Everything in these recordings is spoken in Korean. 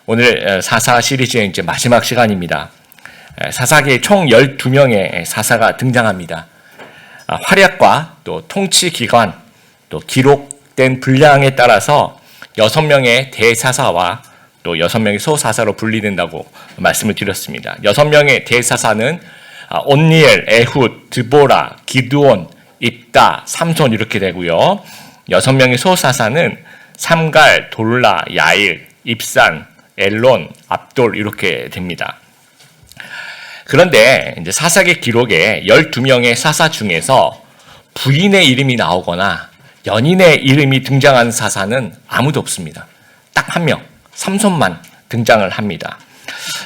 오늘 사사 시리즈의 이제 마지막 시간입니다. 사사기에 총 12명의 사사가 등장합니다. 활약과 또 통치 기관, 또 기록된 분량에 따라서 6명의 대사사와 또 6명의 소사사로 분리된다고 말씀을 드렸습니다. 6명의 대사사는 온니엘, 에훗, 드보라, 기드온, 입다, 삼손 이렇게 되고요. 6명의 소사사는 삼갈, 돌라, 야일, 입산, 엘론, 압돌 이렇게 됩니다. 그런데 이제 사사기 기록에 12명의 사사 중에서 부인의 이름이 나오거나 연인의 이름이 등장하는 사사는 아무도 없습니다. 딱 한 명, 삼손만 등장을 합니다.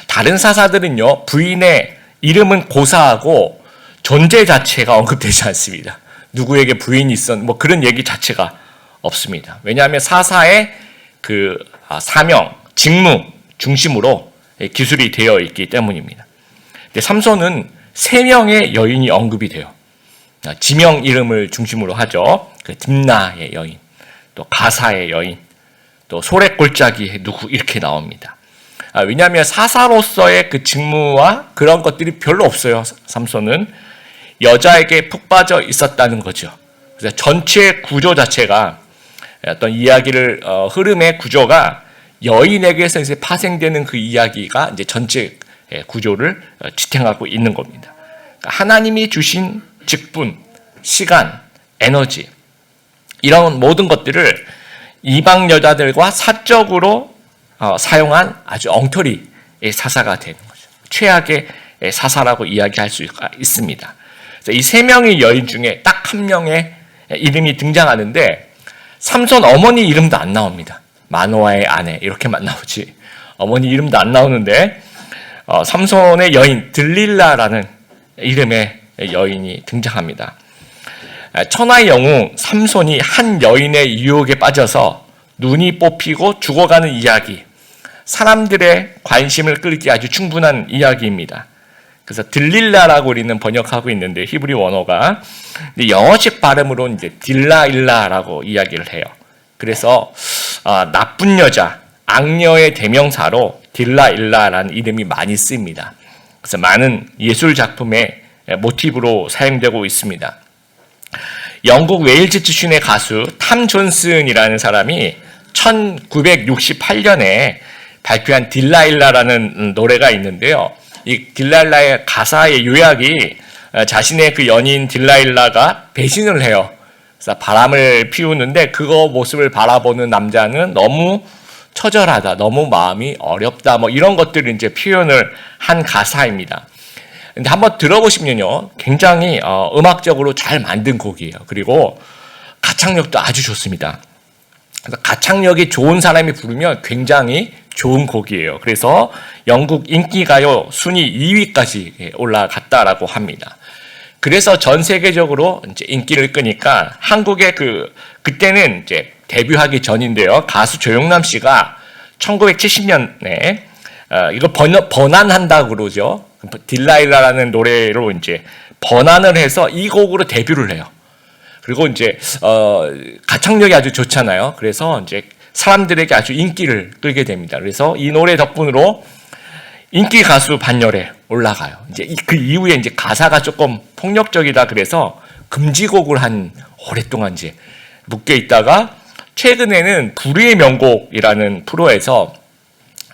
다른 사사들은요, 부인의 이름은 고사하고 존재 자체가 언급되지 않습니다. 누구에게 부인이 뭐 그런 얘기 자체가 없습니다. 왜냐하면 사사의 그 사명, 직무 중심으로 기술이 되어 있기 때문입니다. 근데 삼손은 3명의 여인이 언급이 돼요. 지명 이름을 중심으로 하죠. 그 딥나의 여인, 또 가사의 여인, 또 소래골짜기의 누구 이렇게 나옵니다. 왜냐하면 사사로서의 그 직무와 그런 것들이 별로 없어요. 삼손은 여자에게 푹 빠져 있었다는 거죠. 그래서 전체 구조 자체가 어떤 이야기를 흐름의 구조가 여인에게서 이제 파생되는 그 이야기가 이제 전체 구조를 지탱하고 있는 겁니다. 하나님이 주신 직분, 시간, 에너지 이런 모든 것들을 이방 여자들과 사적으로 사용한 아주 엉터리의 사사가 되는 거죠. 최악의 사사라고 이야기할 수 있습니다. 이 3명의 여인 중에 딱 한 명의 이름이 등장하는데 삼손 어머니 이름도 안 나옵니다. 마노아의 아내 이렇게만 나오지 어머니 이름도 안 나오는데 삼손의 여인 들릴라라는 이름의 여인이 등장합니다. 천하의 영웅 삼손이 한 여인의 유혹에 빠져서 눈이 뽑히고 죽어가는 이야기, 사람들의 관심을 끌기 아주 충분한 이야기입니다. 그래서 들릴라라고 우리는 번역하고 있는데 히브리 원어가 영어식 발음으로 이제 딜라일라라고 이야기를 해요. 그래서 나쁜 여자, 악녀의 대명사로 딜라일라라는 이름이 많이 쓰입니다. 그래서 많은 예술 작품의 모티브로 사용되고 있습니다. 영국 웨일즈 출신의 가수 탐 존슨이라는 사람이 1968년에 발표한 딜라일라라는 노래가 있는데요. 이 딜라일라의 가사의 요약이 자신의 그 연인 딜라일라가 배신을 해요. 그래서 바람을 피우는데 그거 모습을 바라보는 남자는 너무 처절하다, 너무 마음이 어렵다, 뭐 이런 것들을 이제 표현을 한 가사입니다. 근데 한번 들어보시면요, 굉장히 음악적으로 잘 만든 곡이에요. 그리고 가창력도 아주 좋습니다. 그래서 가창력이 좋은 사람이 부르면 굉장히 좋은 곡이에요. 그래서 영국 인기가요 순위 2위까지 올라갔다라고 합니다. 그래서 전 세계적으로 이제 인기를 끄니까 한국의 그때는 이제 데뷔하기 전인데요. 가수 조영남 씨가 1970년에 이거 번안한다고 그러죠. 딜라일라라는 노래로 이제 번안을 해서 이 곡으로 데뷔를 해요. 그리고 이제 가창력이 아주 좋잖아요. 그래서 이제 사람들에게 아주 인기를 끌게 됩니다. 그래서 이 노래 덕분으로 인기 가수 반열에 올라가요. 이제 그 이후에 이제 가사가 조금 폭력적이다 그래서 금지곡을 한 오랫동안 이제 묶여 있다가 최근에는 불의의 명곡이라는 프로에서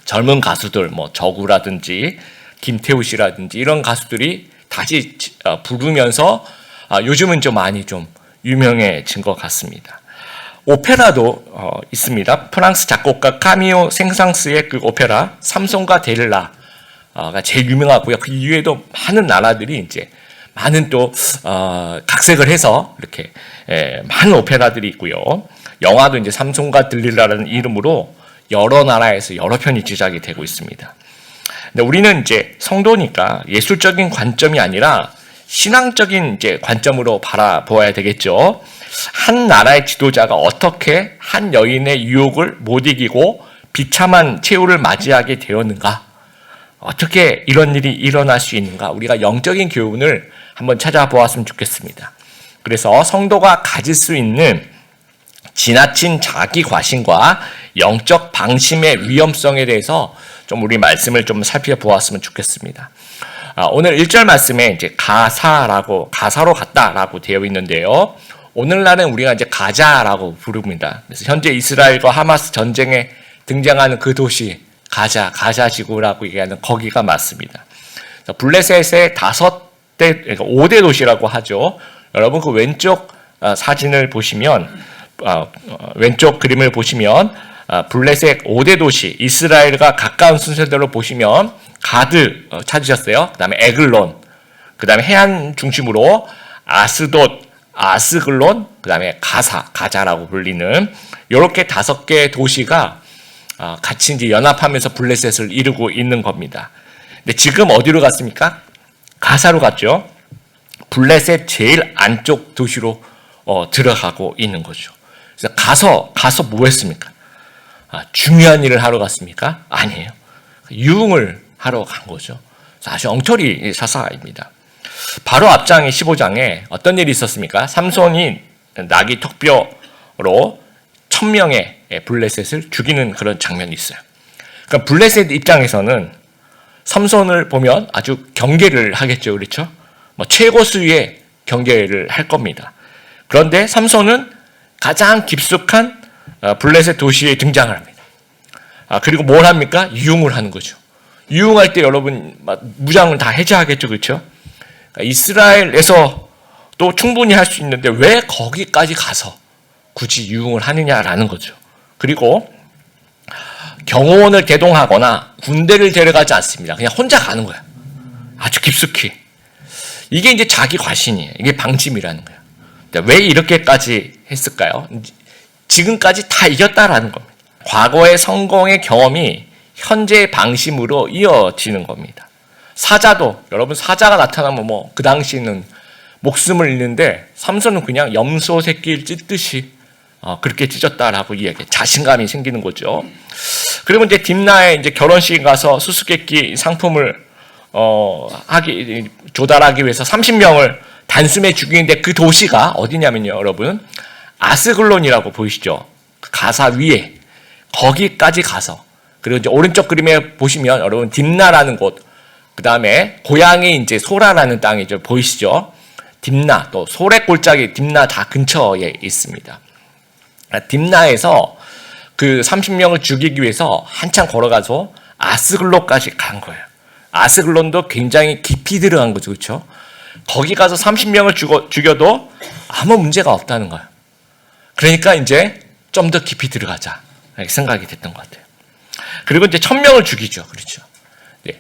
젊은 가수들 뭐 저구라든지 김태우 씨라든지 이런 가수들이 다시 부르면서 요즘은 좀 많이 좀 유명해진 것 같습니다. 오페라도 있습니다. 프랑스 작곡가 카미오 생상스의 그 오페라 삼손과 델라가 제일 유명하고요. 그 이외에도 많은 나라들이 이제 많은 또 각색을 해서 이렇게 많은 오페라들이 있고요. 영화도 이제 삼손과 들릴라라는 이름으로 여러 나라에서 여러 편이 제작이 되고 있습니다. 근데 우리는 이제 성도니까 예술적인 관점이 아니라 신앙적인 이제 관점으로 바라보아야 되겠죠. 한 나라의 지도자가 어떻게 한 여인의 유혹을 못 이기고 비참한 최후를 맞이하게 되었는가? 어떻게 이런 일이 일어날 수 있는가? 우리가 영적인 교훈을 한번 찾아보았으면 좋겠습니다. 그래서 성도가 가질 수 있는 지나친 자기 과신과 영적 방심의 위험성에 대해서 좀 우리 말씀을 좀 살펴보았으면 좋겠습니다. 오늘 1절 말씀에 이제 가사로 갔다라고 되어 있는데요. 오늘날은 우리가 이제 가자라고 부릅니다. 그래서 현재 이스라엘과 하마스 전쟁에 등장하는 그 도시 가자 지구라고 얘기하는 거기가 맞습니다. 블레셋의 5대 도시라고 하죠. 여러분 그 왼쪽 사진을 보시면 왼쪽 그림을 보시면 블레셋 5대 도시 이스라엘과 가까운 순서대로 보시면 가드 찾으셨어요. 그 다음에 에글론, 그 다음에 해안 중심으로 아스돗, 아스글론, 그 다음에 가자라고 불리는 이렇게 5개 도시가 같이 이제 연합하면서 블레셋을 이루고 있는 겁니다. 근데 지금 어디로 갔습니까? 가사로 갔죠. 블레셋 제일 안쪽 도시로 들어가고 있는 거죠. 그래서 가서 뭐 했습니까? 중요한 일을 하러 갔습니까? 아니에요. 유흥을 하러 간 거죠. 아주 엉터리 사사입니다. 바로 앞장의 15장에 어떤 일이 있었습니까? 삼손이 나귀 턱뼈로 1000명의 블레셋을 죽이는 그런 장면이 있어요. 그러니까 블레셋 입장에서는 삼손을 보면 아주 경계를 하겠죠. 그렇죠? 최고 수위의 경계를 할 겁니다. 그런데 삼손은 가장 깊숙한 블레셋 도시에 등장을 합니다. 그리고 뭘 합니까? 유흥을 하는 거죠. 유흥할 때 여러분 무장을 다 해제하겠죠. 그렇죠? 이스라엘에서 또 충분히 할 수 있는데 왜 거기까지 가서 굳이 유흥을 하느냐라는 거죠. 그리고 경호원을 대동하거나 군대를 데려가지 않습니다. 그냥 혼자 가는 거야. 아주 깊숙이. 이게 이제 자기 과신이에요. 이게 방심이라는 거예요. 왜 이렇게까지 했을까요? 지금까지 다 이겼다라는 겁니다. 과거의 성공의 경험이 현재의 방심으로 이어지는 겁니다. 사자도 여러분 사자가 나타나면 그 당시에는 목숨을 잃는데 삼손은 그냥 염소 새끼를 찢듯이 그렇게 찢었다라고 이야기해 자신감이 생기는 거죠. 그리고 이제 딥나에 이제 결혼식에 가서 수수께끼 상품을 조달하기 위해서 30명을 단숨에 죽이는데 그 도시가 어디냐면요, 여러분 아스글론이라고 보이시죠? 가사 위에 거기까지 가서 그리고 이제 오른쪽 그림에 보시면 여러분 딥나라는 곳, 그 다음에 고향이 이제 소라라는 땅이죠, 보이시죠? 딥나 또 소래 골짜기 딥나 다 근처에 있습니다. 딥나에서 그 30명을 죽이기 위해서 한참 걸어가서 아스글론까지 간 거예요. 아스글론도 굉장히 깊이 들어간 거죠, 그렇죠? 거기 가서 30명을 죽여도 아무 문제가 없다는 거예요. 그러니까 이제 좀 더 깊이 들어가자 이렇게 생각이 됐던 것 같아요. 그리고 이제 1000명을 죽이죠, 그렇죠? 네.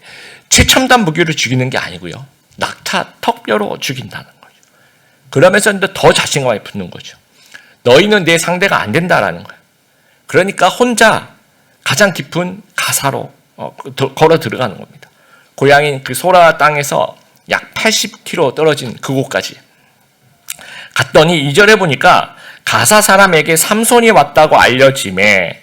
최첨단 무기로 죽이는 게 아니고요, 낙타 턱뼈로 죽인다는 거죠. 그러면서 이제 더 자신감이 붙는 거죠. 너희는 내 상대가 안 된다라는 거예요. 그러니까 혼자 가장 깊은 가사로 걸어 들어가는 겁니다. 고향인 그 소라 땅에서 약 80km 떨어진 그곳까지 갔더니 2절에 보니까 가사 사람에게 삼손이 왔다고 알려짐에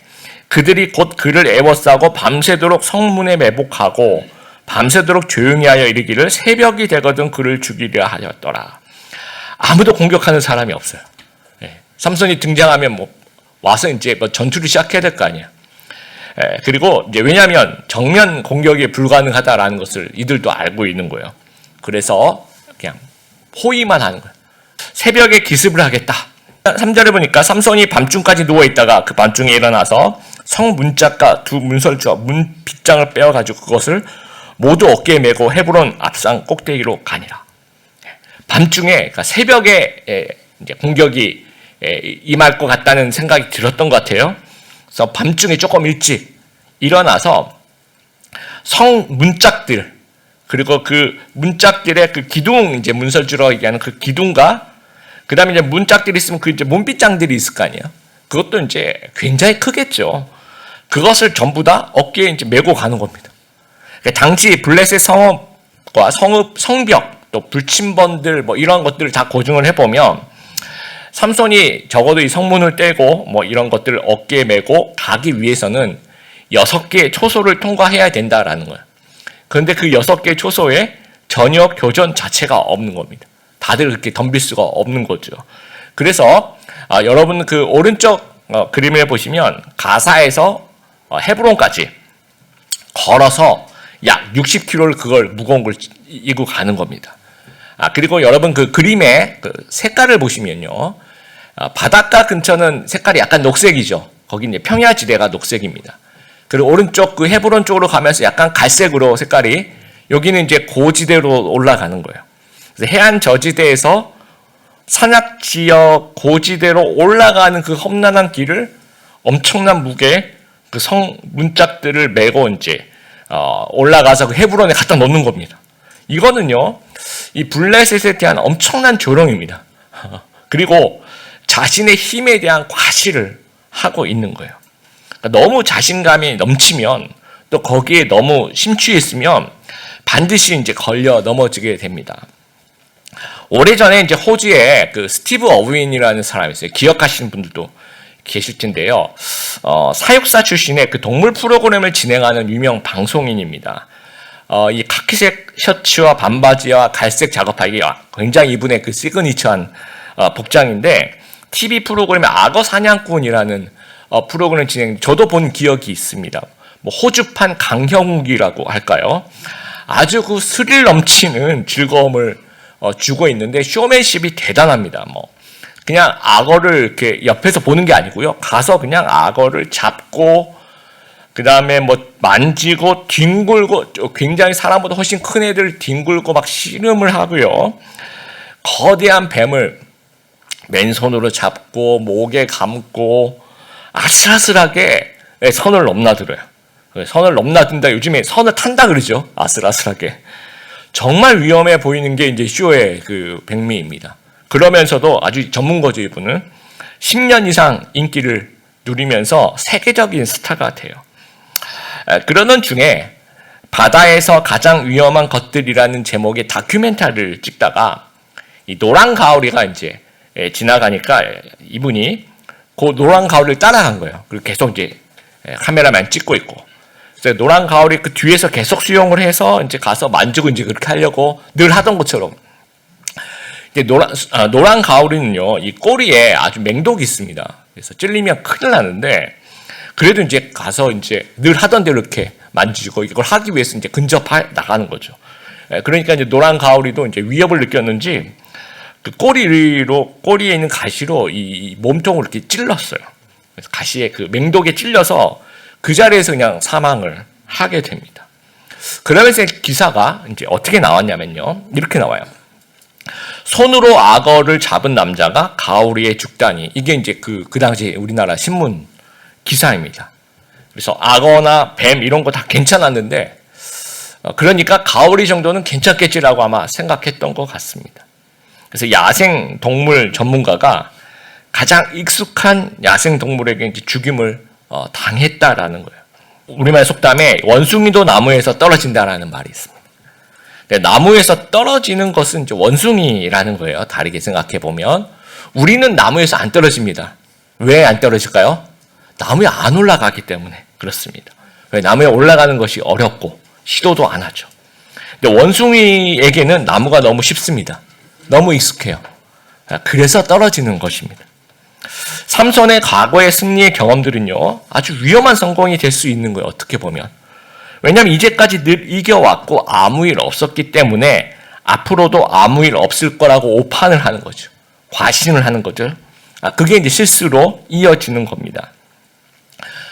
그들이 곧 그를 애워싸고 밤새도록 성문에 매복하고 밤새도록 조용히 하여 이르기를 새벽이 되거든 그를 죽이려 하였더라. 아무도 공격하는 사람이 없어요. 삼손이 등장하면 와서 이제 전투를 시작해야 될 거 아니야. 그리고 이제 왜냐하면 정면 공격이 불가능하다라는 것을 이들도 알고 있는 거예요. 그래서 그냥 포위만 하는 거예요. 새벽에 기습을 하겠다. 3절에 보니까 삼손이 밤중까지 누워있다가 그 밤중에 일어나서 성 문짝과 두 문설주와 문 빗장을 빼어가지고 그것을 모두 어깨에 메고 헤브론 앞산 꼭대기로 가니라. 밤중에, 그러니까 새벽에 이제 공격이 임할 것 같다는 생각이 들었던 것 같아요. 그래서 밤중에 조금 일찍 일어나서 성 문짝들, 그리고 그 문짝들의 그 기둥, 이제 문설주라고 얘기하는 그 기둥과 그 다음에 이제 문짝들이 있으면 그 이제 문빗장들이 있을 거 아니에요. 그것도 이제 굉장히 크겠죠. 그것을 전부 다 어깨에 이제 메고 가는 겁니다. 그러니까 당시 블레셋 성읍과 성벽, 또 불침번들 이런 것들을 다 고증을 해보면 삼손이 적어도 이 성문을 떼고 이런 것들을 어깨에 메고 가기 위해서는 6개의 초소를 통과해야 된다라는 거예요. 그런데 그 6개의 초소에 전혀 교전 자체가 없는 겁니다. 다들 그렇게 덤빌 수가 없는 거죠. 그래서 여러분 그 오른쪽 그림을 보시면 가사에서 헤브론까지 걸어서 약 60km를 그걸 무거운 걸 이고 가는 겁니다. 그리고 여러분 그 그림의 그 색깔을 보시면요. 바닷가 근처는 색깔이 약간 녹색이죠. 거기 이제 평야지대가 녹색입니다. 그리고 오른쪽 그 헤브론 쪽으로 가면서 약간 갈색으로 색깔이, 여기는 이제 고지대로 올라가는 거예요. 그래서 해안 저지대에서 산악 지역 고지대로 올라가는 그 험난한 길을 엄청난 무게의 그 성 문짝들을 메고 이제 올라가서 그 헤브론에 갖다 놓는 겁니다. 이거는요, 이 블레셋에 대한 엄청난 조롱입니다. 그리고 자신의 힘에 대한 과시를 하고 있는 거예요. 그러니까 너무 자신감이 넘치면, 또 거기에 너무 심취했으면 반드시 이제 걸려 넘어지게 됩니다. 오래전에 이제 호주에 그 스티브 어윈이라는 사람이 있어요. 기억하시는 분들도 계실 텐데요. 사육사 출신의 그 동물 프로그램을 진행하는 유명 방송인입니다. 이 카키색 셔츠와 반바지와 갈색 작업하기, 굉장히 이분의 그 시그니처한 복장인데, TV 프로그램의 악어 사냥꾼이라는 프로그램 진행, 저도 본 기억이 있습니다. 뭐 호주판 강형욱이라고 할까요? 아주 그 스릴 넘치는 즐거움을 주고 있는데 쇼맨십이 대단합니다. 뭐 그냥 악어를 이렇게 옆에서 보는 게 아니고요. 가서 그냥 악어를 잡고, 그 다음에 뭐 만지고 뒹굴고, 굉장히 사람보다 훨씬 큰 애들 뒹굴고 막 씨름을 하고요. 거대한 뱀을 맨손으로 잡고 목에 감고 아슬아슬하게 선을 넘나들어요. 선을 넘나든다, 요즘에 선을 탄다 그러죠. 아슬아슬하게. 정말 위험해 보이는 게 이제 쇼의 그 백미입니다. 그러면서도 아주 전문가죠, 이분은. 10년 이상 인기를 누리면서 세계적인 스타가 돼요. 그러는 중에 바다에서 가장 위험한 것들이라는 제목의 다큐멘터리를 찍다가 이 노란 가오리가 이제 지나가니까 이분이 그 노란 가오리를 따라간 거예요. 그리고 계속 이제 카메라만 찍고 있고. 그래서 노란 가오리 그 뒤에서 계속 수용을 해서 이제 가서 만지고 이제 그렇게 하려고 늘 하던 것처럼. 이제 노란 가오리는요, 이 꼬리에 아주 맹독이 있습니다. 그래서 찔리면 큰일 나는데, 그래도 이제 가서 이제 늘 하던 대로 이렇게 만지고 이걸 하기 위해서 이제 근접해 나가는 거죠. 그러니까 이제 노란 가오리도 이제 위협을 느꼈는지 그 꼬리에 있는 가시로 이 몸통을 이렇게 찔렀어요. 그래서 가시에 그 맹독에 찔려서 그 자리에서 그냥 사망을 하게 됩니다. 그러면서 기사가 이제 어떻게 나왔냐면요, 이렇게 나와요. 손으로 악어를 잡은 남자가 가오리에 죽다니. 이게 이제 그 당시 우리나라 신문 기사입니다. 그래서 악어나 뱀 이런 거 다 괜찮았는데, 그러니까 가오리 정도는 괜찮겠지라고 아마 생각했던 것 같습니다. 그래서 야생 동물 전문가가 가장 익숙한 야생 동물에게 이제 죽임을 당했다라는 거예요. 우리말 속담에 원숭이도 나무에서 떨어진다라는 말이 있습니다. 나무에서 떨어지는 것은 이제 원숭이라는 거예요. 다르게 생각해 보면 우리는 나무에서 안 떨어집니다. 왜 안 떨어질까요? 나무에 안 올라가기 때문에 그렇습니다. 왜? 나무에 올라가는 것이 어렵고 시도도 안 하죠. 근데 원숭이에게는 나무가 너무 쉽습니다. 너무 익숙해요. 그래서 떨어지는 것입니다. 삼손의 과거의 승리의 경험들은요, 아주 위험한 성공이 될 수 있는 거예요. 어떻게 보면. 왜냐하면 이제까지 늘 이겨왔고 아무 일 없었기 때문에 앞으로도 아무 일 없을 거라고 오판을 하는 거죠. 과신을 하는 거죠. 그게 이제 실수로 이어지는 겁니다.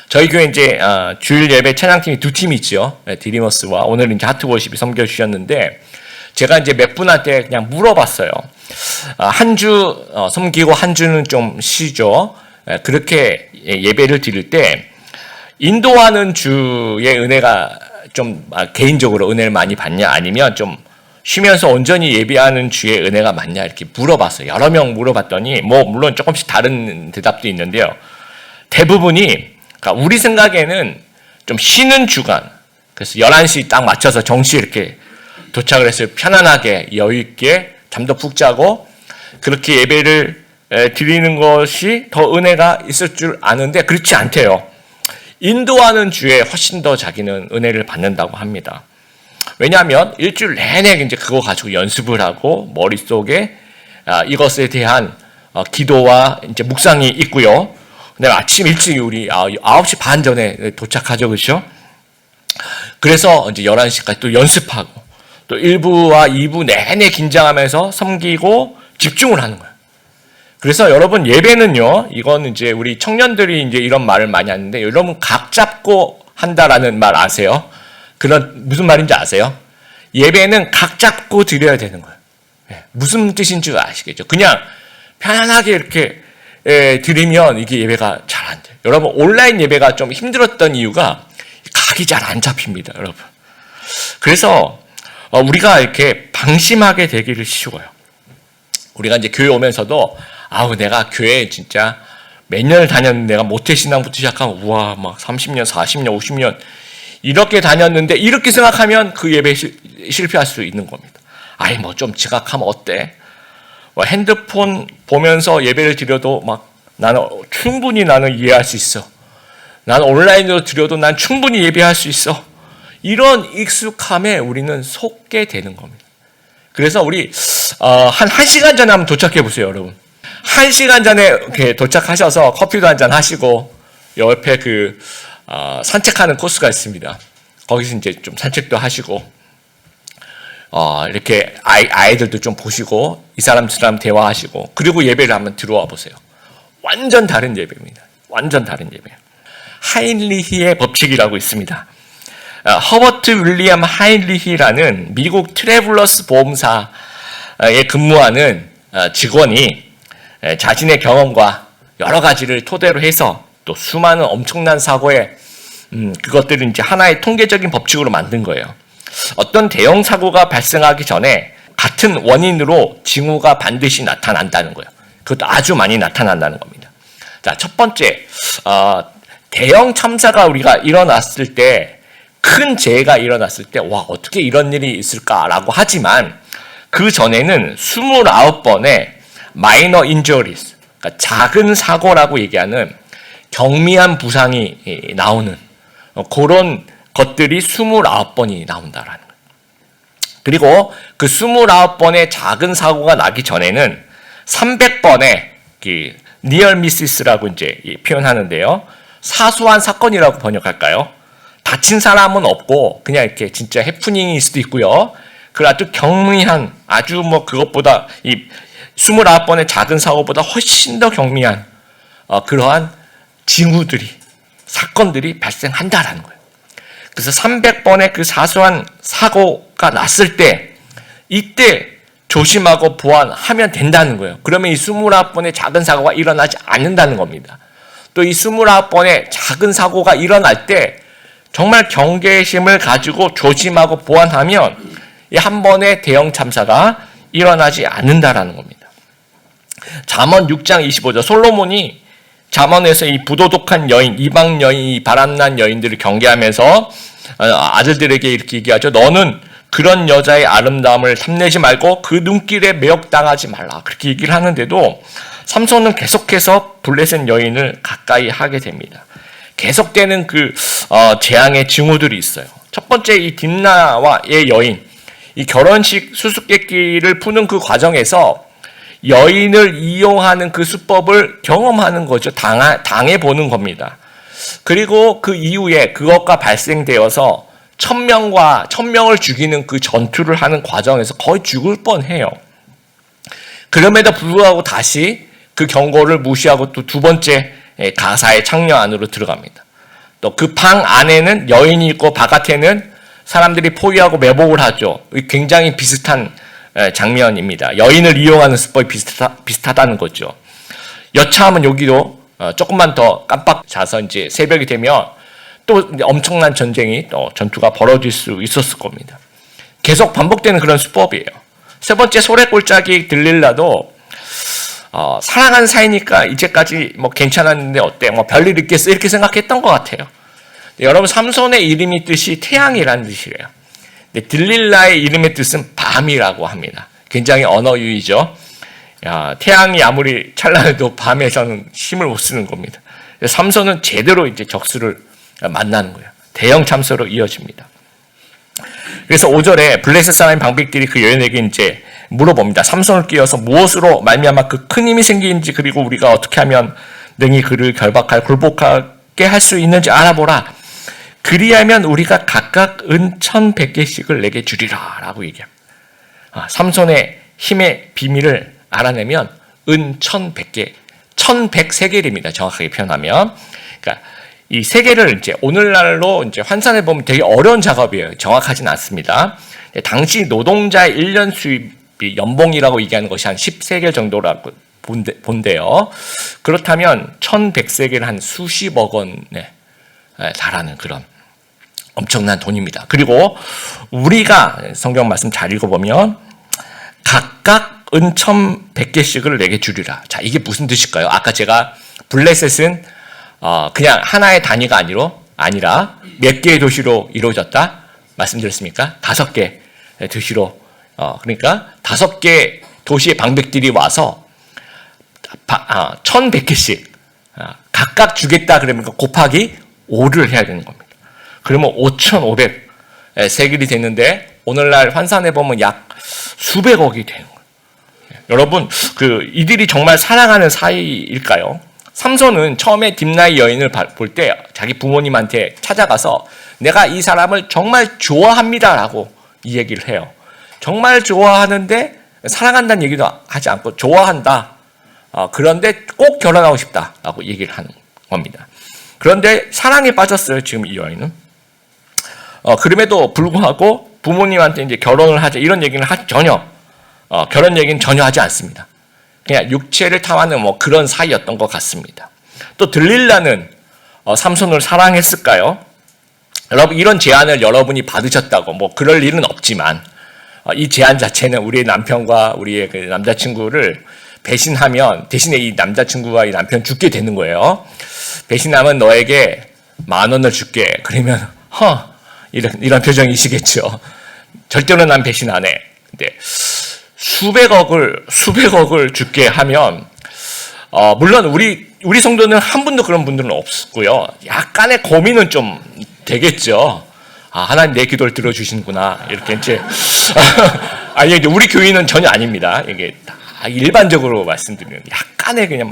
저희 교회 이제 주일 예배 찬양팀이 두 팀이 있죠. 디리머스와 오늘 이제 하트워십이 섬겨주셨는데, 제가 이제 몇 분한테 그냥 물어봤어요. 한 주 섬기고 한 주는 좀 쉬죠. 그렇게 예배를 드릴 때 인도하는 주의 은혜가 좀 개인적으로 은혜를 많이 받냐, 아니면 좀 쉬면서 온전히 예배하는 주의 은혜가 많냐, 이렇게 물어봤어요. 여러 명 물어봤더니 뭐 물론 조금씩 다른 대답도 있는데요. 대부분이 그러니까 우리 생각에는 좀 쉬는 주간, 그래서 11시 딱 맞춰서 정시에 이렇게 도착을 했어요. 편안하게 여유 있게 잠도 푹 자고 그렇게 예배를 드리는 것이 더 은혜가 있을 줄 아는데 그렇지 않대요. 인도하는 주에 훨씬 더 자기는 은혜를 받는다고 합니다. 왜냐하면 일주일 내내 이제 그거 가지고 연습을 하고 머릿속에 이것에 대한 기도와 이제 묵상이 있고요. 그다음에 아침 일찍 우리 9시 반 전에 도착하죠, 그렇죠? 그래서 이제 11시까지 또 연습하고 또 1부와 2부 내내 긴장하면서 섬기고 집중을 하는 거예요. 그래서 여러분 예배는요, 이건 이제 우리 청년들이 이제 이런 말을 많이 하는데, 여러분 각 잡고 한다라는 말 아세요? 무슨 말인지 아세요? 예배는 각 잡고 드려야 되는 거예요. 무슨 뜻인지 아시겠죠? 그냥 편안하게 이렇게 드리면 이게 예배가 잘 안 돼요. 여러분 온라인 예배가 좀 힘들었던 이유가 각이 잘 안 잡힙니다, 여러분. 그래서 우리가 이렇게 방심하게 되기를 쉬워요. 우리가 이제 교회 오면서도 내가 교회 진짜 몇 년을 다녔는데 내가 모태신앙부터 시작하면 우와 막 30년, 40년, 50년 이렇게 다녔는데 이렇게 생각하면 그 예배에 실패할 수 있는 겁니다. 뭐 좀 지각하면 어때? 핸드폰 보면서 예배를 드려도 충분히 나는 이해할 수 있어. 나는 온라인으로 드려도 난 충분히 예배할 수 있어. 이런 익숙함에 우리는 속게 되는 겁니다. 그래서 우리 한 1시간 전에 한번 도착해 보세요, 여러분. 1시간 전에 이렇게 도착하셔서 커피도 한잔 하시고 옆에 산책하는 코스가 있습니다. 거기서 이제 좀 산책도 하시고 이렇게 아이들도 좀 보시고 이 사람 저 사람 대화하시고 그리고 예배를 한번 들어와 보세요. 완전 다른 예배입니다. 완전 다른 예배예요. 하인리히의 법칙이라고 있습니다. 허버트 윌리엄 하인리히라는 미국 트래블러스 보험사에 근무하는 직원이 자신의 경험과 여러 가지를 토대로 해서 또 수많은 엄청난 사고에 그것들을 이제 하나의 통계적인 법칙으로 만든 거예요. 어떤 대형 사고가 발생하기 전에 같은 원인으로 징후가 반드시 나타난다는 거예요. 그것도 아주 많이 나타난다는 겁니다. 자, 첫 번째, 대형 참사가 우리가 일어났을 때, 큰 재해가 일어났을 때, 어떻게 이런 일이 있을까라고 하지만 그 전에는 29번의 마이너 인저리스, 그러니까 작은 사고라고 얘기하는 경미한 부상이 나오는 그런 것들이 29번이 나온다라는 거예요. 그리고 그 29번의 작은 사고가 나기 전에는 300번의 니얼 미시스라고 이제 표현하는데요. 사소한 사건이라고 번역할까요? 다친 사람은 없고 그냥 이렇게 진짜 해프닝일 수도 있고요. 그 아주 경미한 아주 그것보다 이 29번의 작은 사고보다 훨씬 더 경미한 그러한 징후들이 사건들이 발생한다라는 거예요. 그래서 300번의 그 사소한 사고가 났을 때 이때 조심하고 보완하면 된다는 거예요. 그러면 이 29번의 작은 사고가 일어나지 않는다는 겁니다. 또 이 29번의 작은 사고가 일어날 때 정말 경계심을 가지고 조심하고 보완하면 이 한 번의 대형 참사가 일어나지 않는다라는 겁니다. 잠언 6장 25절 솔로몬이 잠언에서 이 부도덕한 여인, 이방 여인, 바람난 여인들을 경계하면서 아들들에게 이렇게 얘기하죠. 너는 그런 여자의 아름다움을 탐내지 말고 그 눈길에 매혹당하지 말라. 그렇게 얘기를 하는데도 삼손은 계속해서 블레셋 여인을 가까이 하게 됩니다. 계속되는 재앙의 징후들이 있어요. 첫 번째 이 딥나와의 여인, 이 결혼식 수수께끼를 푸는 그 과정에서 여인을 이용하는 그 수법을 경험하는 거죠. 당해보는 겁니다. 그리고 그 이후에 그것과 발생되어서 1000명을 죽이는 그 전투를 하는 과정에서 거의 죽을 뻔해요. 그럼에도 불구하고 다시 그 경고를 무시하고 또 두 번째 가사의 창녀 안으로 들어갑니다. 또 그 방 안에는 여인이 있고 바깥에는 사람들이 포위하고 매복을 하죠. 굉장히 비슷한 장면입니다. 여인을 이용하는 수법이 비슷하다는 거죠. 여차하면 여기도 조금만 더 깜빡 자서 이제 새벽이 되면 또 엄청난 전투가 벌어질 수 있었을 겁니다. 계속 반복되는 그런 수법이에요. 세 번째 소래골짜기 들릴라도 사랑하는 사이니까 이제까지 괜찮았는데 어때? 별일 있겠어? 이렇게 생각했던 것 같아요. 여러분 삼손의 이름이 뜻이 태양이라는 뜻이래요. 들릴라의 이름의 뜻은 밤이라고 합니다. 굉장히 언어유희죠. 태양이 아무리 찬란해도 밤에서는 힘을 못 쓰는 겁니다. 삼손은 제대로 이제 적수를 만나는 거예요. 대형 참사로 이어집니다. 그래서 5절에 블레셋 사람의 방백들이 그 여인에게 이제 물어봅니다. 삼손을 끼워서 무엇으로 말미암아 그 큰 힘이 생기는지, 그리고 우리가 어떻게 하면 능히 그를 결박할 굴복하게 할 수 있는지 알아보라. 그리하면 우리가 각각 은 1,100개씩을 내게 주리라 라고 얘기합니다. 삼손의 힘의 비밀을 알아내면 은 1,100개, 1,100세겔입니다. 정확하게 표현하면. 그러니까 이 세겔을 이제 오늘날로 이제 환산해 보면 되게 어려운 작업이에요. 정확하진 않습니다. 당시 노동자의 1년 수입이 연봉이라고 얘기하는 것이 한 10세겔 정도라고 본대요. 그렇다면 1,100세겔 한 수십억 원에 달하는 그런 엄청난 돈입니다. 그리고 우리가 성경 말씀 잘 읽어보면 각각 은 1,100개씩을 내게 주리라. 자, 이게 무슨 뜻일까요? 아까 제가 블레셋은 그냥 하나의 단위가 아니라 몇 개의 도시로 이루어졌다 말씀드렸습니까? 5개 도시로, 그러니까 5개 도시의 방백들이 와서 1,100개씩 각각 주겠다 그러면 곱하기 5를 해야 되는 겁니다. 그러면 5,500 세겔이 됐는데 오늘날 환산해 보면 약 수백억이 되는 거예요. 여러분, 이들이 정말 사랑하는 사이일까요? 삼손은 처음에 딥나의 여인을 볼 때 자기 부모님한테 찾아가서 내가 이 사람을 정말 좋아합니다라고 이 얘기를 해요. 정말 좋아하는데 사랑한다는 얘기도 하지 않고 좋아한다. 그런데 꼭 결혼하고 싶다라고 얘기를 하는 겁니다. 그런데 사랑에 빠졌어요. 지금 이 여인은. 그럼에도 불구하고 부모님한테 이제 결혼을 하자 이런 얘기는 전혀 결혼 얘기는 전혀 하지 않습니다. 그냥 육체를 탐하는 그런 사이였던 것 같습니다. 또 들릴라는 삼손을 사랑했을까요? 여러분, 이런 제안을 여러분이 받으셨다고 그럴 일은 없지만 이 제안 자체는 우리의 남편과 우리의 그 남자친구를 배신하면 대신에 이 남자친구와 이 남편 죽게 되는 거예요. 배신하면 너에게 10,000원을 줄게. 그러면 이런 표정이시겠죠. 절대로 난 배신 안 해. 근데 수백억을 줄게 하면 물론 우리 성도는 한 분도 그런 분들은 없고요. 약간의 고민은 좀 되겠죠. 하나님 내 기도를 들어주시는구나 이렇게 이제 아니 이제 우리 교인은 전혀 아닙니다. 이게 다 일반적으로 말씀드리면 약간의 그냥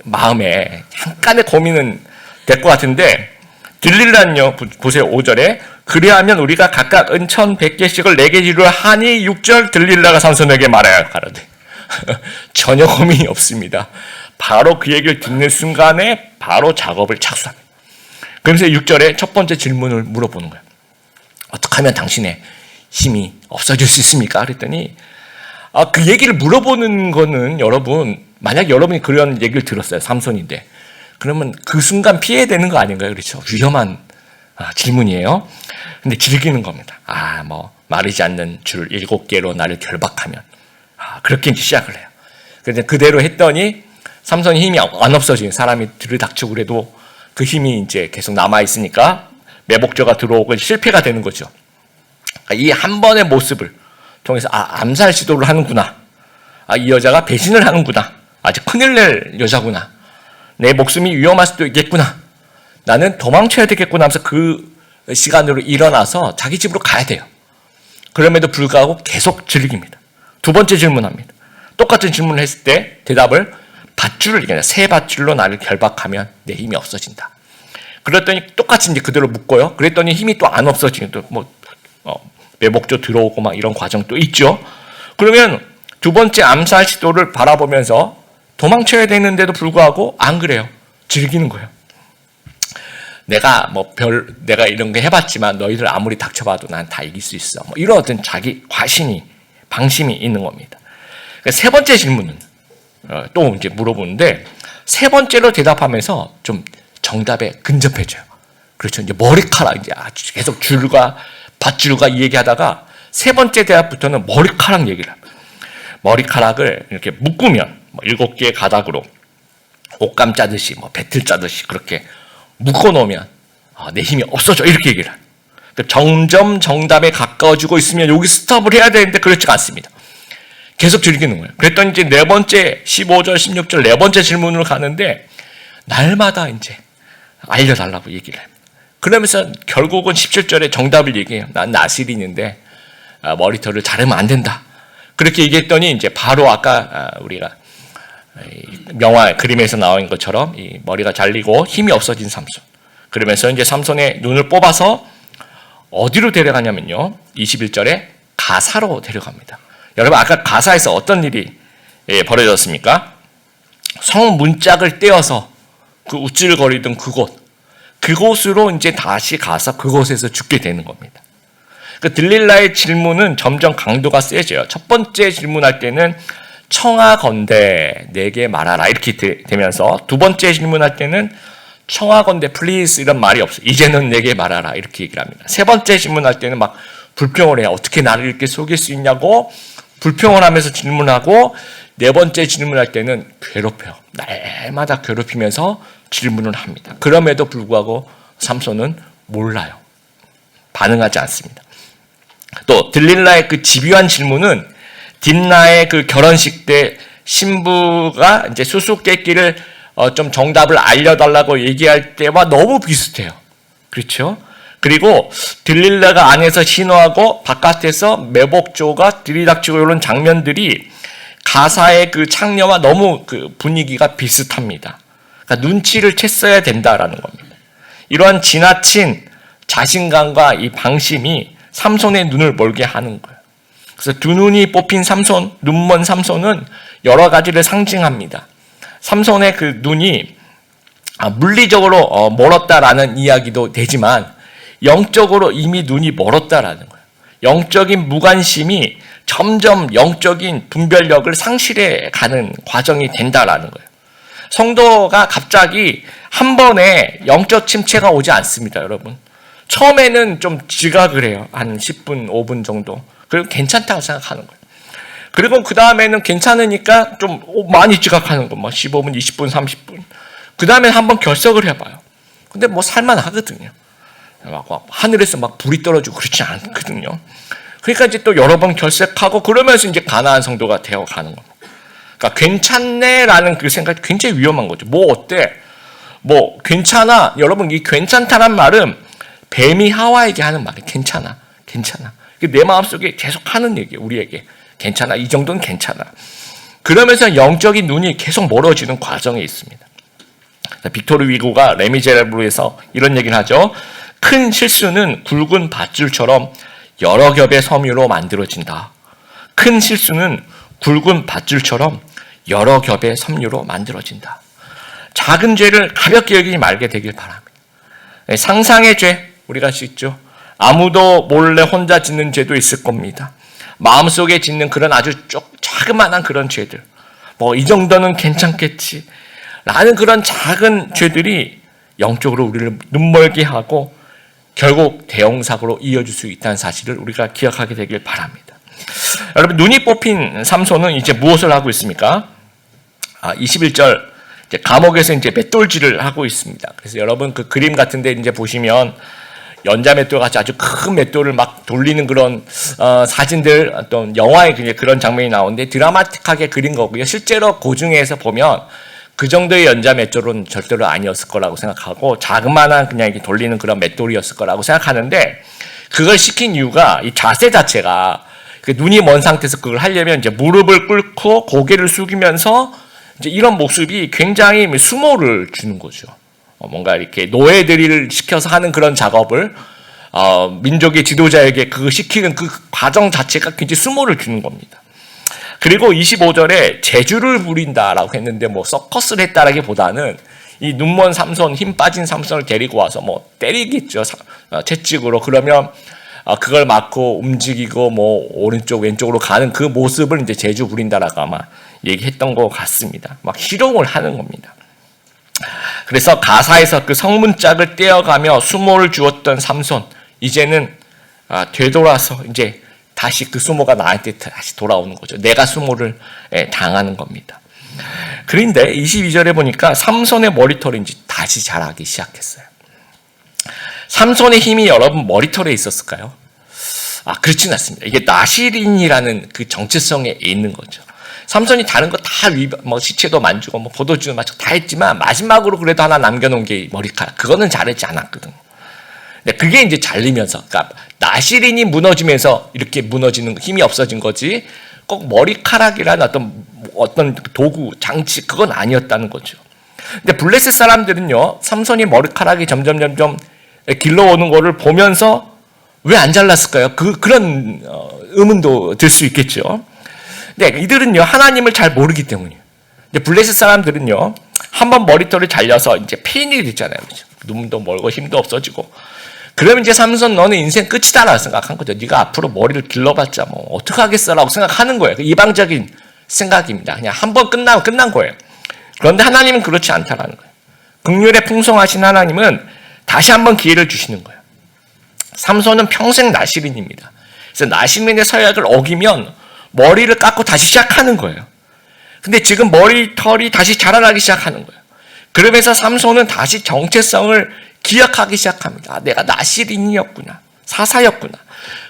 마음에 약간의 고민은 될 것 같은데 들릴라는요. 보세요. 5절에 그리하면 우리가 각각 은 1,100개씩을 내게 주려 하니 6절 들릴라가 삼손에게 말하여 가로되 전혀 고민이 없습니다. 바로 그 얘기를 듣는 순간에 바로 작업을 착수합니다. 그러면서 6절에 첫 번째 질문을 물어보는 거예요. 어떻게 하면 당신의 힘이 없어질 수 있습니까? 그랬더니 그 얘기를 물어보는 거는 여러분, 만약 여러분이 그런 얘기를 들었어요. 삼손인데. 그러면 그 순간 피해야 되는 거 아닌가요? 그렇죠. 위험한 질문이에요. 근데 즐기는 겁니다. 마르지 않는 줄 7개로 나를 결박하면. 그렇게 이제 시작을 해요. 그런데 그대로 했더니 삼손이 힘이 안 없어지는 사람이 들이닥치고 그래도 그 힘이 이제 계속 남아있으니까 매복저가 들어오고 실패가 되는 거죠. 이 한 번의 모습을 통해서 암살 시도를 하는구나. 이 여자가 배신을 하는구나. 아주 큰일 낼 여자구나. 내 목숨이 위험할 수도 있겠구나. 나는 도망쳐야 되겠구나 하면서 그 시간으로 일어나서 자기 집으로 가야 돼요. 그럼에도 불구하고 계속 즐깁니다. 두 번째 질문합니다. 똑같은 질문을 했을 때 대답을 밧줄을 얘기해요. 새 밧줄로 나를 결박하면 내 힘이 없어진다. 그랬더니 똑같이 이제 그대로 묶어요. 그랬더니 힘이 또 안 없어지는 또 매복조 들어오고 이런 과정 또 있죠. 그러면 두 번째 암살 시도를 바라보면서 도망쳐야 되는데도 불구하고 안 그래요. 즐기는 거예요. 내가 이런 거 해봤지만 너희들 아무리 닥쳐봐도 난 다 이길 수 있어. 이런 어떤 자기 방심이 있는 겁니다. 세 번째 질문은 또 이제 물어보는데 세 번째로 대답하면서 좀 정답에 근접해져요. 그렇죠. 이제 머리카락 이제 계속 밧줄과 이 얘기하다가 세 번째 대답부터는 머리카락 얘기를 합니다. 머리카락을 이렇게 묶으면 7개의 가닥으로 옷감 짜듯이 배틀 짜듯이 그렇게 묶어놓으면 내 힘이 없어져 이렇게 얘기를 해요. 점점 정답에 가까워지고 있으면 여기 스톱을 해야 되는데 그렇지가 않습니다. 계속 즐기는 거예요. 그랬더니 이제 네 번째 15절 16절 네 번째 질문으로 가는데 날마다 이제 알려달라고 얘기를 합니다. 그러면서 결국은 17절에 정답을 얘기해요. 난 나실인인데 머리털을 자르면 안 된다. 그렇게 얘기했더니 이제 바로 아까 우리가 명화 그림에서 나온 것처럼 이 머리가 잘리고 힘이 없어진 삼손. 그러면서 이제 삼손의 눈을 뽑아서 어디로 데려가냐면요. 21절에 가사로 데려갑니다. 여러분 아까 가사에서 어떤 일이 벌어졌습니까? 성 문짝을 떼어서 그 우쭐거리던 그곳으로 이제 다시 가서 그곳에서 죽게 되는 겁니다. 그 들릴라의 질문은 점점 강도가 세져요. 첫 번째 질문할 때는 청하건대 내게 말하라 이렇게 되면서 두 번째 질문할 때는 청하건대 플리즈 이런 말이 없어요. 이제는 내게 말하라 이렇게 얘기를 합니다. 세 번째 질문할 때는 막 불평을 해요. 어떻게 나를 이렇게 속일 수 있냐고 불평을 하면서 질문하고 네 번째 질문할 때는 괴롭혀요. 날마다 괴롭히면서 질문을 합니다. 그럼에도 불구하고 삼손은 몰라요. 반응하지 않습니다. 또 들릴라의 그 집요한 질문은 딥나의 그 결혼식 때 신부가 이제 수수께끼를 좀 정답을 알려달라고 얘기할 때와 너무 비슷해요. 그렇죠? 그리고 들릴라가 안에서 신호하고 바깥에서 매복조가 들이닥치고 이런 장면들이 가사의 그 창녀와 너무 그 분위기가 비슷합니다. 그러니까 눈치를 챘어야 된다라는 겁니다. 이러한 지나친 자신감과 이 방심이 삼손의 눈을 멀게 하는 거예요. 그래서 두 눈이 뽑힌 삼손, 눈먼 삼손은 여러 가지를 상징합니다. 삼손의 그 눈이 물리적으로 멀었다라는 이야기도 되지만 영적으로 이미 눈이 멀었다라는 거예요. 영적인 무관심이 점점 영적인 분별력을 상실해 가는 과정이 된다라는 거예요. 성도가 갑자기 한 번에 영적 침체가 오지 않습니다, 여러분. 처음에는 좀 지각을 해요. 한 10분, 5분 정도. 그리고 괜찮다고 생각하는 거예요. 그리고 그 다음에는 괜찮으니까 좀 많이 지각하는 거, 15분, 20분, 30분. 그 다음에 한번 결석을 해봐요. 근데 살만하거든요. 하늘에서 막 불이 떨어지고 그렇지 않거든요. 그러니까 이제 또 여러 번 결석하고 그러면서 이제 가나안 성도가 되어 가는 겁니다. 그러니까 괜찮네라는 그 생각이 굉장히 위험한 거죠. 어때? 괜찮아. 여러분, 이 괜찮다란 말은 뱀이 하와에게 하는 말이에요. 괜찮아. 내 마음속에 계속 하는 얘기예요. 우리에게. 괜찮아. 이 정도는 괜찮아. 그러면서 영적인 눈이 계속 멀어지는 과정에 있습니다. 빅토르 위고가 레미제라블에서 이런 얘기를 하죠. 큰 실수는 굵은 밧줄처럼 여러 겹의 섬유로 만들어진다. 큰 실수는 굵은 밧줄처럼 여러 겹의 섬유로 만들어진다. 작은 죄를 가볍게 여기지 말게 되길 바랍니다. 상상의 죄, 우리가 씻죠. 아무도 몰래 혼자 짓는 죄도 있을 겁니다. 마음속에 짓는 그런 아주 자그마한 그런 죄들. 이 정도는 괜찮겠지. 라는 그런 작은 죄들이 영적으로 우리를 눈멀게 하고 결국 대형사고로 이어질 수 있다는 사실을 우리가 기억하게 되길 바랍니다. 여러분, 눈이 뽑힌 삼손은 이제 무엇을 하고 있습니까? 21절, 이제 감옥에서 이제 맷돌질을 하고 있습니다. 그래서 여러분 그 그림 같은데 이제 보시면 연자 맷돌 같이 아주 큰 맷돌을 막 돌리는 그런 사진들, 어떤 영화에 그런 장면이 나오는데 드라마틱하게 그린 거고요. 실제로 고증에서 보면 그 정도의 연자 맷돌은 절대로 아니었을 거라고 생각하고 자그마한 그냥 이렇게 돌리는 그런 맷돌이었을 거라고 생각하는데 그걸 시킨 이유가 이 자세 자체가 눈이 먼 상태에서 그걸 하려면 이제 무릎을 꿇고 고개를 숙이면서 이제 이런 모습이 굉장히 수모를 주는 거죠. 뭔가 이렇게 노예들이를 시켜서 하는 그런 작업을 민족의 지도자에게 그거 시키는 그 과정 자체가 굉장히 수모를 주는 겁니다. 그리고 25절에 재주를 부린다라고 했는데 서커스를 했다라기보다는 이 눈먼 삼손, 힘 빠진 삼손을 데리고 와서 때리겠죠. 채찍으로. 그러면 그걸 맞고 움직이고 오른쪽 왼쪽으로 가는 그 모습을 이제 재주 부린다라고 아마 얘기했던 것 같습니다. 막 희롱을 하는 겁니다. 그래서 가사에서 그 성문짝을 떼어가며 수모를 주었던 삼손, 이제는 되돌아서 이제 다시 그 수모가 나한테 다시 돌아오는 거죠. 내가 수모를 당하는 겁니다. 그런데 22절에 보니까 삼손의 머리털이 이제 다시 자라기 시작했어요. 삼손의 힘이 여러분 머리털에 있었을까요? 그렇진 않습니다. 이게 나시린이라는 그 정체성에 있는 거죠. 삼손이 다른 거 다 시체도 만지고 포도주도 마시고 다 했지만 마지막으로 그래도 하나 남겨놓은 게 머리카락. 그거는 자르지 않았거든요. 근데 그게 이제 잘리면서, 그러니까 나시린이 무너지면서 이렇게 무너지는 힘이 없어진 거지. 꼭 머리카락이라는 어떤 도구, 장치 그건 아니었다는 거죠. 근데 블레셋 사람들은요, 삼손이 머리카락이 점점 길러오는 거를 보면서 왜 안 잘랐을까요? 그런 의문도 들 수 있겠죠. 근데 이들은요, 하나님을 잘 모르기 때문이에요. 근데 블레셋 사람들은요, 한번 머리털을 잘려서 이제 폐인이 됐잖아요. 그렇죠? 눈도 멀고 힘도 없어지고. 그러면 이제 삼손 너는 인생 끝이다라고 생각한 거죠. 네가 앞으로 머리를 길러봤자 뭐 어떻게 하겠어라고 생각하는 거예요. 이방적인 생각입니다. 그냥 한번 끝나면 끝난 거예요. 그런데 하나님은 그렇지 않다라는 거예요. 긍휼에 풍성하신 하나님은 다시 한번 기회를 주시는 거예요. 삼손은 평생 나시린입니다. 그래서 나시린의 서약을 어기면 머리를 깎고 다시 시작하는 거예요. 근데 지금 머리털이 다시 자라나기 시작하는 거예요. 그러면서 삼손은 다시 정체성을 기억하기 시작합니다. 내가 나시린이었구나. 사사였구나.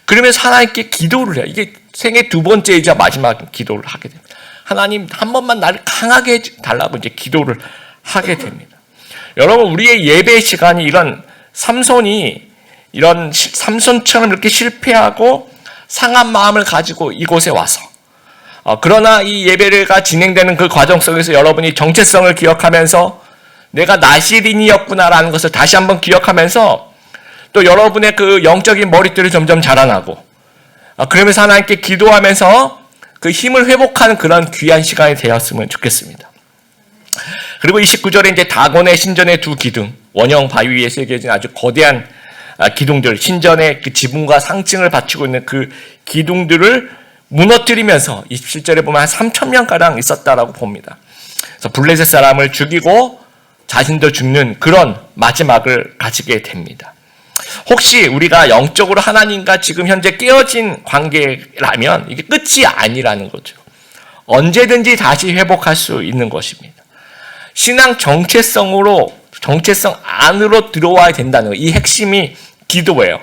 그러면서 하나님께 기도를 해요. 이게 생애 두 번째이자 마지막 기도를 하게 됩니다. 하나님 한 번만 나를 강하게 해달라고 이제 기도를 하게 됩니다. 여러분, 우리의 예배 시간이 이런 삼손처럼 이렇게 실패하고 상한 마음을 가지고 이곳에 와서 그러나 이 예배가 진행되는 그 과정 속에서 여러분이 정체성을 기억하면서 내가 나시린이었구나라는 것을 다시 한번 기억하면서 또 여러분의 그 영적인 머리털이 점점 자라나고 그러면서 하나님께 기도하면서 그 힘을 회복하는 그런 귀한 시간이 되었으면 좋겠습니다. 그리고 29절에 이제 다곤의 신전의 두 기둥, 원형 바위 위에 새겨진 아주 거대한 기둥들, 신전의 그 지붕과 상층을 받치고 있는 그 기둥들을 무너뜨리면서 27절에 보면 한 3,000명가량 있었다라고 봅니다. 그래서 블레셋 사람을 죽이고 자신도 죽는 그런 마지막을 가지게 됩니다. 혹시 우리가 영적으로 하나님과 지금 현재 깨어진 관계라면 이게 끝이 아니라는 거죠. 언제든지 다시 회복할 수 있는 것입니다. 신앙 정체성 안으로 들어와야 된다는 거예요. 이 핵심이 기도예요.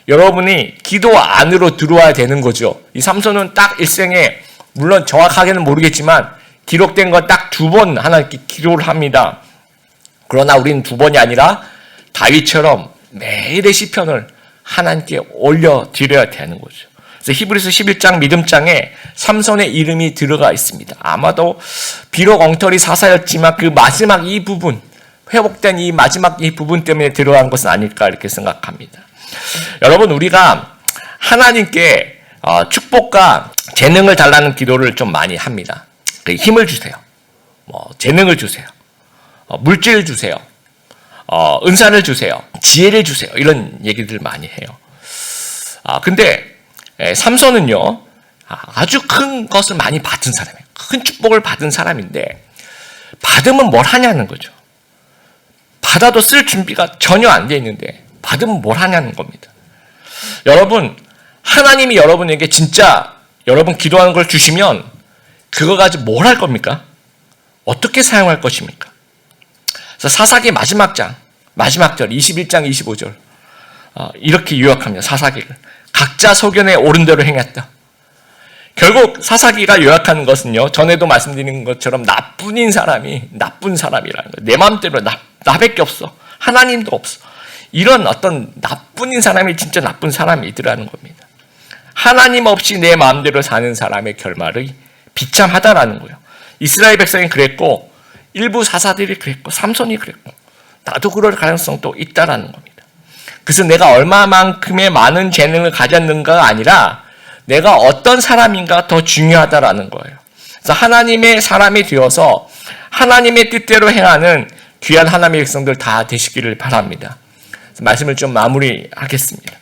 여러분이 기도 안으로 들어와야 되는 거죠. 이 삼손은 딱 일생에 물론 정확하게는 모르겠지만 기록된 건 딱 2번 하나님께 기도를 합니다. 그러나 우리는 2번이 아니라 다윗처럼 매일의 시편을 하나님께 올려드려야 되는 거죠. 그래서 히브리서 11장 믿음장에 삼손의 이름이 들어가 있습니다. 아마도 비록 엉터리 사사였지만 그 마지막 이 부분, 회복된 이 마지막 이 부분 때문에 들어간 것은 아닐까 이렇게 생각합니다. 여러분, 우리가 하나님께 축복과 재능을 달라는 기도를 좀 많이 합니다. 힘을 주세요. 재능을 주세요. 물질을 주세요. 은사를 주세요. 지혜를 주세요. 이런 얘기들 많이 해요. 근데 삼손은요, 아주 큰 것을 많이 받은 사람이에요. 큰 축복을 받은 사람인데 받으면 뭘 하냐는 거죠. 받아도 쓸 준비가 전혀 안 돼 있는데 받으면 뭘 하냐는 겁니다. 여러분, 하나님이 여러분에게 진짜 여러분 기도하는 걸 주시면 그거 가지고 뭘 할 겁니까? 어떻게 사용할 것입니까? 그래서 사사기 마지막 절 21장 25절 이렇게 요약합니다. 사사기를 각자 소견에 옳은 대로 행했다. 결국 사사기가 요약하는 것은요, 전에도 말씀드린 것처럼 나쁜 사람이라는 거예요. 내 마음대로 나밖에 없어. 하나님도 없어. 이런 어떤 나쁜 사람이 진짜 나쁜 사람이더라는 겁니다. 하나님 없이 내 마음대로 사는 사람의 결말이 비참하다라는 거예요. 이스라엘 백성이 그랬고 일부 사사들이 그랬고 삼손이 그랬고 나도 그럴 가능성도 있다라는 겁니다. 그래서 내가 얼마만큼의 많은 재능을 가졌는가가 아니라 내가 어떤 사람인가 더 중요하다라는 거예요. 그래서 하나님의 사람이 되어서 하나님의 뜻대로 행하는 귀한 하나님의 백성들 다 되시기를 바랍니다. 말씀을 좀 마무리하겠습니다.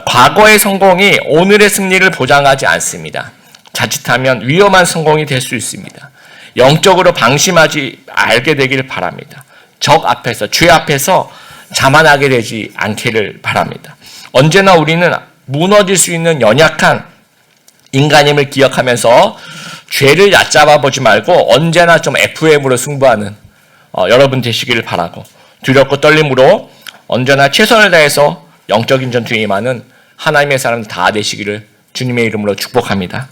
과거의 성공이 오늘의 승리를 보장하지 않습니다. 자칫하면 위험한 성공이 될 수 있습니다. 영적으로 방심하지 알게 되기를 바랍니다. 적 앞에서, 죄 앞에서 자만하게 되지 않기를 바랍니다. 언제나 우리는 무너질 수 있는 연약한 인간임을 기억하면서 죄를 얕잡아 보지 말고 언제나 좀 FM으로 승부하는 여러분 되시기를 바라고, 두렵고 떨림으로 언제나 최선을 다해서 영적인 전투에 임하는 하나님의 사람 다 되시기를 주님의 이름으로 축복합니다.